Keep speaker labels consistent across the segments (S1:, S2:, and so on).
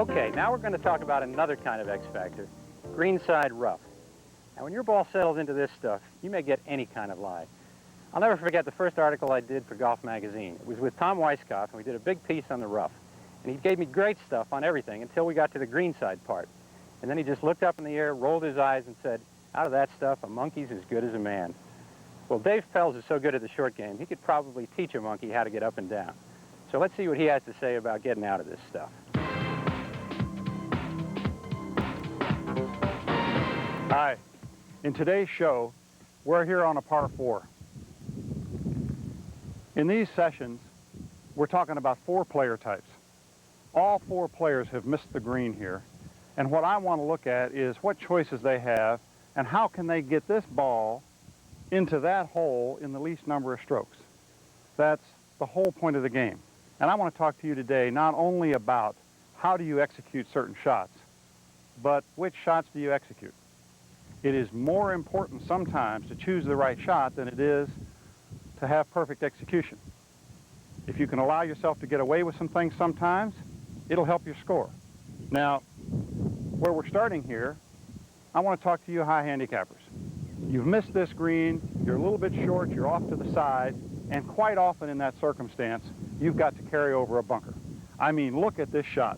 S1: Okay, now we're going to talk about another kind of X factor, greenside rough. Now when your ball settles into this stuff, you may get any kind of lie. I'll never forget the first article I did for Golf Magazine. It was with Tom Weisskopf, and we did a big piece on the rough. And he gave me great stuff on everything until we got to the greenside part. And then he just looked up in the air, rolled his eyes, and said, out of that stuff, a monkey's as good as a man. Well, Dave Pelz is so good at the short game, he could probably teach a monkey how to get up and down. So let's see what he has to say about getting out of this stuff.
S2: Hi. In today's show, we're here on a par 4. In these sessions, we're talking about 4 player types. All 4 players have missed the green here, and what I want to look at is what choices they have and how can they get this ball into that hole in the least number of strokes. That's the whole point of the game. And I want to talk to you today not only about how do you execute certain shots, but which shots do you execute. It is more important sometimes to choose the right shot than it is to have perfect execution. If you can allow yourself to get away with some things sometimes, it'll help your score. Now, where we're starting here, I want to talk to you high handicappers. You've missed this green, you're a little bit short, you're off to the side, and quite often in that circumstance, you've got to carry over a bunker. I mean, look at this shot.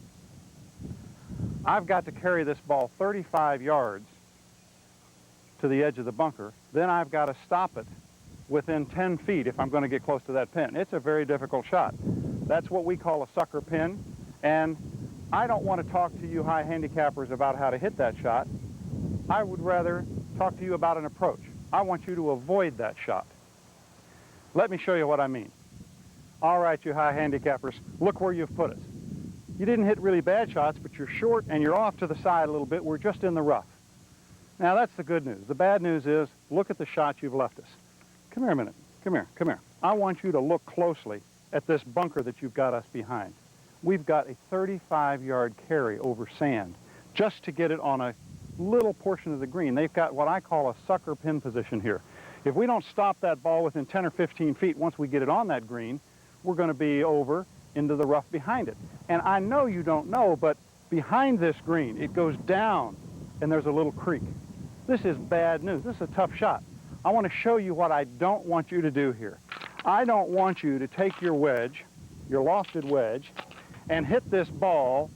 S2: I've got to carry this ball 35 yards to the edge of the bunker, then I've got to stop it within 10 feet if I'm going to get close to that pin. It's a very difficult shot. That's what we call a sucker pin, and I don't want to talk to you high handicappers about how to hit that shot. I would rather talk to you about an approach. I want you to avoid that shot. Let me show you what I mean. All right, you high handicappers, look where you've put us. You didn't hit really bad shots, but you're short and you're off to the side a little bit. We're just in the rough. Now, that's the good news. The bad news is, look at the shot you've left us. Come here a minute. Come here, come here. I want you to look closely at this bunker that you've got us behind. We've got a 35-yard carry over sand just to get it on a little portion of the green. They've got what I call a sucker pin position here. If we don't stop that ball within 10 or 15 feet once we get it on that green, we're going to be over into the rough behind it. And I know you don't know, but behind this green, it goes down and there's a little creek. This is bad news. This is a tough shot. I want to show you what I don't want you to do here. I don't want you to take your wedge, your lofted wedge, and hit this ball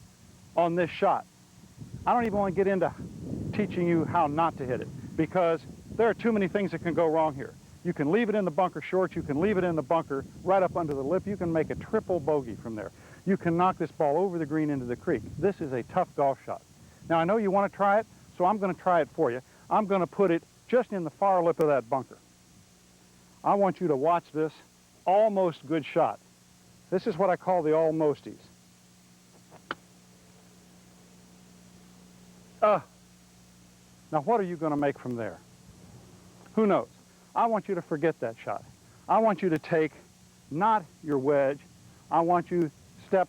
S2: on this shot. I don't even want to get into teaching you how not to hit it, because there are too many things that can go wrong here. You can leave it in the bunker short, you can leave it in the bunker right up under the lip, you can make a triple bogey from there. You can knock this ball over the green into the creek. This is a tough golf shot. Now I know you want to try it, so I'm going to try it for you. I'm going to put it just in the far lip of that bunker. I want you to watch this almost good shot. This is what I call the almosties. Now what are you going to make from there? Who knows? I want you to forget that shot. I want you to take not your wedge. I want you to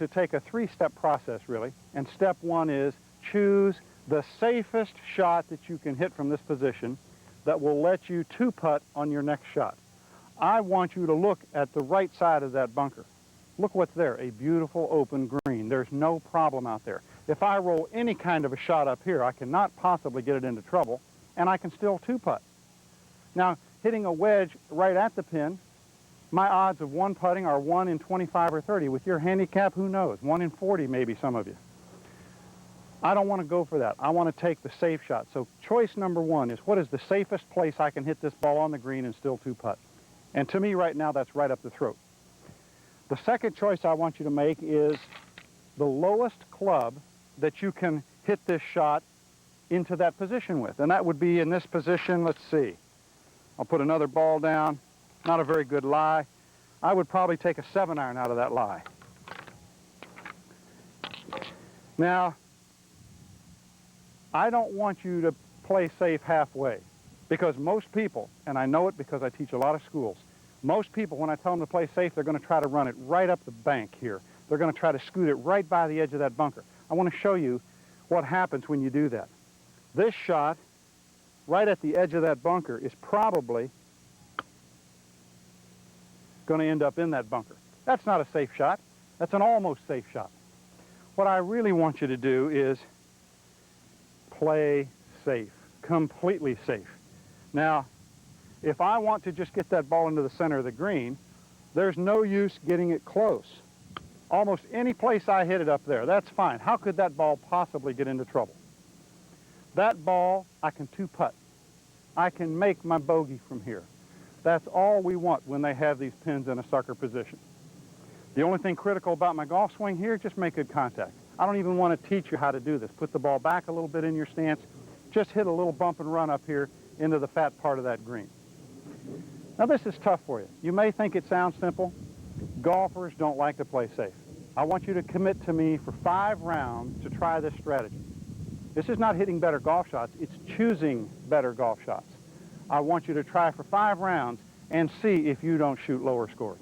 S2: take a 3-step process, really. And step 1 is choose the safest shot that you can hit from this position that will let you 2-putt on your next shot. I want you to look at the right side of that bunker. Look what's there, a beautiful open green. There's no problem out there. If I roll any kind of a shot up here, I cannot possibly get it into trouble, and I can still 2-putt. Now, hitting a wedge right at the pin, my odds of 1-putting are 1 in 25 or 30. With your handicap, who knows? 1 in 40 maybe, some of you. I don't want to go for that. I want to take the safe shot. So choice number 1 is, what is the safest place I can hit this ball on the green and still 2-putt? And to me right now, that's right up the throat. The second choice I want you to make is the lowest club that you can hit this shot into that position with. And that would be in this position, let's see. I'll put another ball down. Not a very good lie. I would probably take a 7-iron out of that lie. Now, I don't want you to play safe halfway, because most people, and I know it because I teach a lot of schools, most people, when I tell them to play safe, they're going to try to run it right up the bank here. They're going to try to scoot it right by the edge of that bunker. I want to show you what happens when you do that. This shot, right at the edge of that bunker, is probably going to end up in that bunker. That's not a safe shot. That's an almost safe shot. What I really want you to do is play safe, completely safe. Now, if I want to just get that ball into the center of the green, there's no use getting it close. Almost any place I hit it up there, that's fine. How could that ball possibly get into trouble? That ball, I can two-putt. I can make my bogey from here. That's all we want when they have these pins in a sucker position. The only thing critical about my golf swing here, just make good contact. I don't even want to teach you how to do this. Put the ball back a little bit in your stance. Just hit a little bump and run up here into the fat part of that green. Now this is tough for you. You may think it sounds simple. Golfers don't like to play safe. I want you to commit to me for 5 rounds to try this strategy. This is not hitting better golf shots, it's choosing better golf shots. I want you to try for 5 rounds and see if you don't shoot lower scores.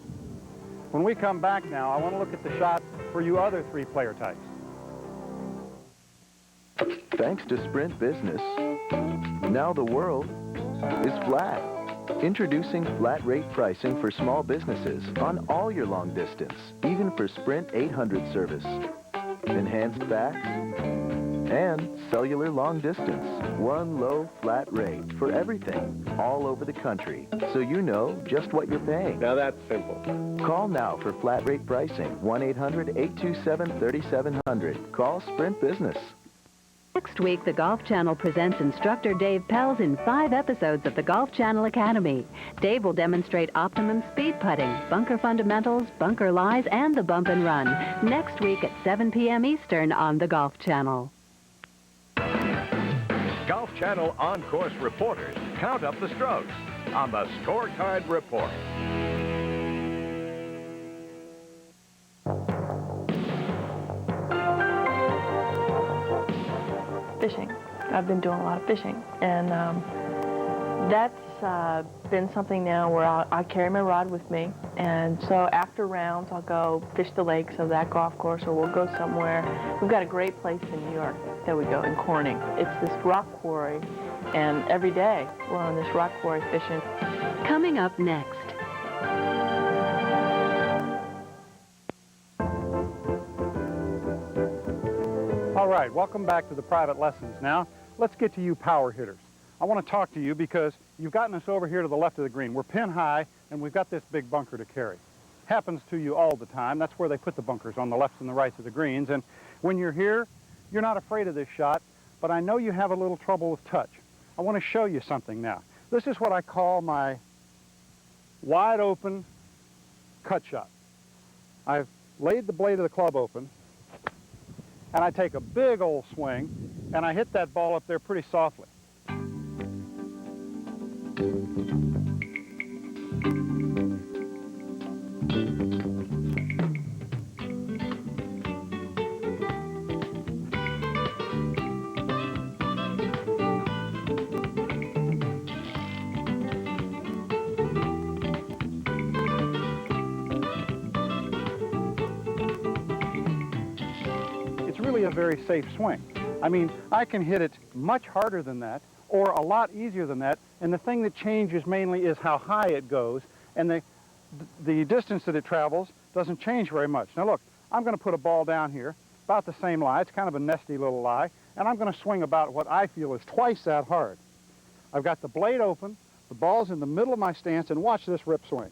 S2: When we come back now, I want to look at the shot for you other 3 player types.
S3: Thanks to Sprint Business, now the world is flat. Introducing flat rate pricing for small businesses on all your long distance, even for Sprint 800 service. Enhanced fax and cellular long distance. One low flat rate for everything all over the country, so you know just what you're paying.
S4: Now that's simple.
S3: Call now for flat rate pricing. 1-800-827-3700. Call Sprint Business.
S5: Next week, the Golf Channel presents instructor Dave Pelz in 5 episodes of the Golf Channel Academy. Dave will demonstrate optimum speed putting, bunker fundamentals, bunker lies, and the bump and run. Next week at 7 p.m. Eastern on the Golf Channel.
S6: Golf Channel on-course reporters count up the strokes on the Scorecard Report.
S7: Fishing. I've been doing a lot of fishing, and that's been something now where I carry my rod with me, and so after rounds I'll go fish the lakes of that golf course, or we'll go somewhere. We've got a great place in New York that we go in Corning. It's this rock quarry, and every day we're on this rock quarry fishing.
S5: Coming up next.
S2: All right, welcome back to the private lessons. Now, let's get to you power hitters. I want to talk to you because you've gotten us over here to the left of the green. We're pin high, and we've got this big bunker to carry. Happens to you all the time. That's where they put the bunkers, on the lefts and the rights of the greens. And when you're here, you're not afraid of this shot, but I know you have a little trouble with touch. I want to show you something now. This is what I call my wide open cut shot. I've laid the blade of the club open, and I take a big old swing, and I hit that ball up there pretty softly. Really a very safe swing. I mean, I can hit it much harder than that or a lot easier than that, and the thing that changes mainly is how high it goes, and the distance that it travels doesn't change very much. Now look, I'm going to put a ball down here, about the same lie. It's kind of a nesty little lie, and I'm going to swing about what I feel is twice that hard. I've got the blade open, the ball's in the middle of my stance, and watch this rip swing.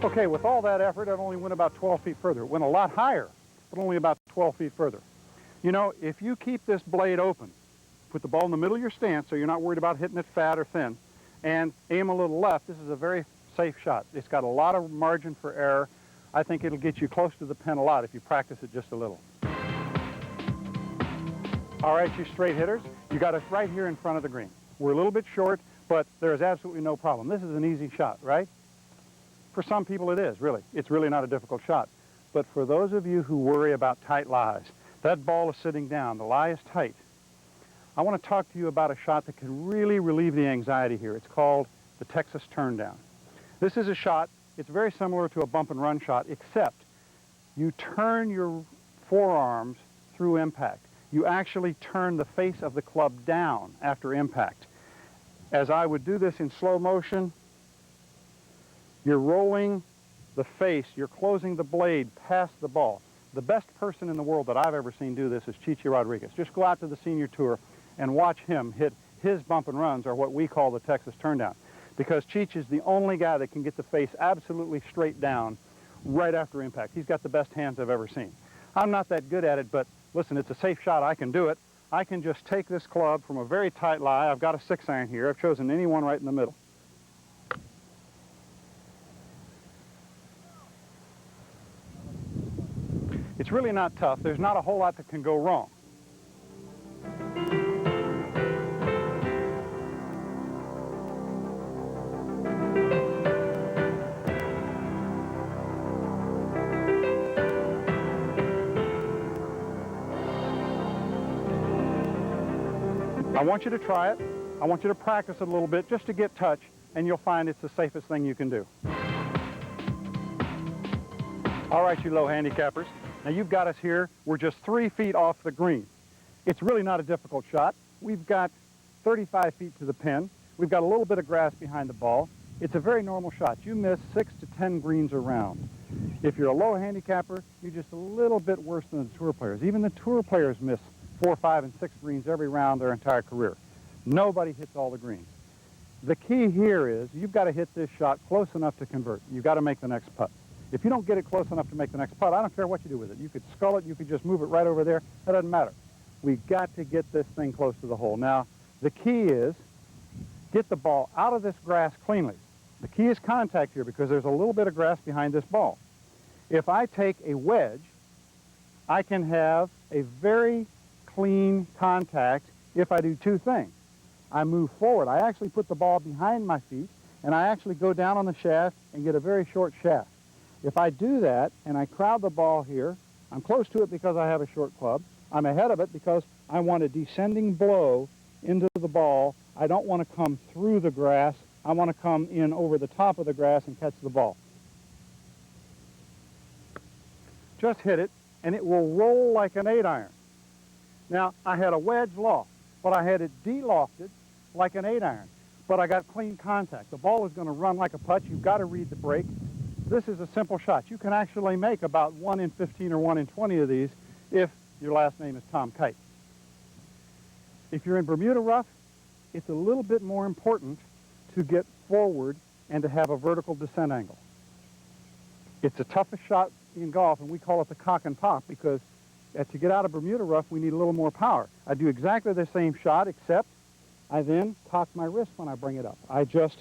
S2: Okay, with all that effort, it only went about 12 feet further. It went a lot higher, but only about 12 feet further. You know, if you keep this blade open, put the ball in the middle of your stance so you're not worried about hitting it fat or thin, and aim a little left, this is a very safe shot. It's got a lot of margin for error. I think it'll get you close to the pin a lot if you practice it just a little. All right, you straight hitters, you got us right here in front of the green. We're a little bit short, but there is absolutely no problem. This is an easy shot, right? For some people it is, really. It's really not a difficult shot. But for those of you who worry about tight lies, that ball is sitting down, the lie is tight. I want to talk to you about a shot that can really relieve the anxiety here. It's called the Texas Turndown. This is a shot, it's very similar to a bump and run shot, except you turn your forearms through impact. You actually turn the face of the club down after impact. As I would do this in slow motion, you're rolling the face, you're closing the blade past the ball. The best person in the world that I've ever seen do this is Chichi Rodriguez. Just go out to the senior tour and watch him hit his bump and runs, or what we call the Texas Turndown, because Cheech is the only guy that can get the face absolutely straight down right after impact. He's got the best hands I've ever seen. I'm not that good at it, but listen, it's a safe shot. I can do it. I can just take this club from a very tight lie. I've got a 6-iron here. I've chosen any one right in the middle. It's really not tough. There's not a whole lot that can go wrong. I want you to try it. I want you to practice it a little bit just to get touch, and you'll find it's the safest thing you can do. All right, you low handicappers. Now you've got us here. We're just 3 feet off the green. It's really not a difficult shot. We've got 35 feet to the pin. We've got a little bit of grass behind the ball. It's a very normal shot. You miss 6 to 10 greens around. If you're a low handicapper, you're just a little bit worse than the tour players. Even the tour players miss 4, 5, and 6 greens every round their entire career. Nobody hits all the greens. The key here is you've got to hit this shot close enough to convert. You've got to make the next putt. If you don't get it close enough to make the next putt, I don't care what you do with it. You could scull it, you could just move it right over there. That doesn't matter. We've got to get this thing close to the hole. Now, the key is get the ball out of this grass cleanly. The key is contact here, because there's a little bit of grass behind this ball. If I take a wedge, I can have a very clean contact if I do 2 things. I move forward. I actually put the ball behind my feet, and I actually go down on the shaft and get a very short shaft. If I do that and I crowd the ball here, I'm close to it because I have a short club. I'm ahead of it because I want a descending blow into the ball. I don't want to come through the grass. I want to come in over the top of the grass and catch the ball. Just hit it, and it will roll like an 8-iron. Now, I had a wedge loft, but I had it de-lofted like an 8-iron. But I got clean contact. The ball is going to run like a putt. You've got to read the break. This is a simple shot. You can actually make about 1 in 15 or 1 in 20 of these if your last name is Tom Kite. If you're in Bermuda rough, it's a little bit more important to get forward and to have a vertical descent angle. It's the toughest shot in golf, and we call it the cock and pop, because to get out of Bermuda rough, we need a little more power. I do exactly the same shot, except I then cock my wrist when I bring it up. I just...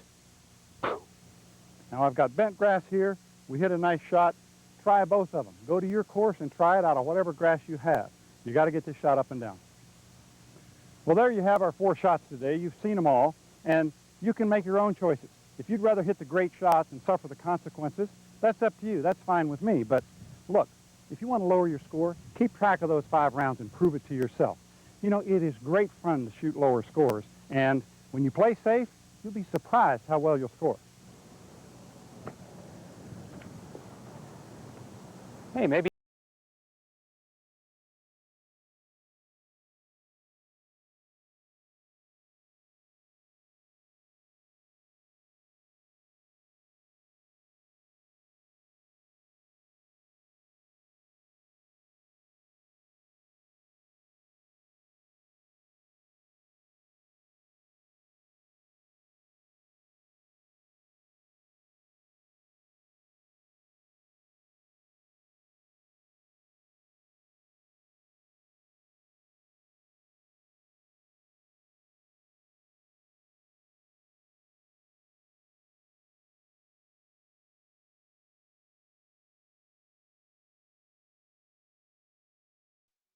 S2: Now I've got bent grass here. We hit a nice shot. Try both of them. Go to your course and try it out of whatever grass you have. You got to get this shot up and down. Well, there you have our 4 shots today. You've seen them all, and you can make your own choices. If you'd rather hit the great shots and suffer the consequences, that's up to you. That's fine with me. But look, if you want to lower your score, keep track of those 5 rounds and prove it to yourself. You know, it is great fun to shoot lower scores, and when you play safe, you'll be surprised how well you'll score.
S1: Hey, maybe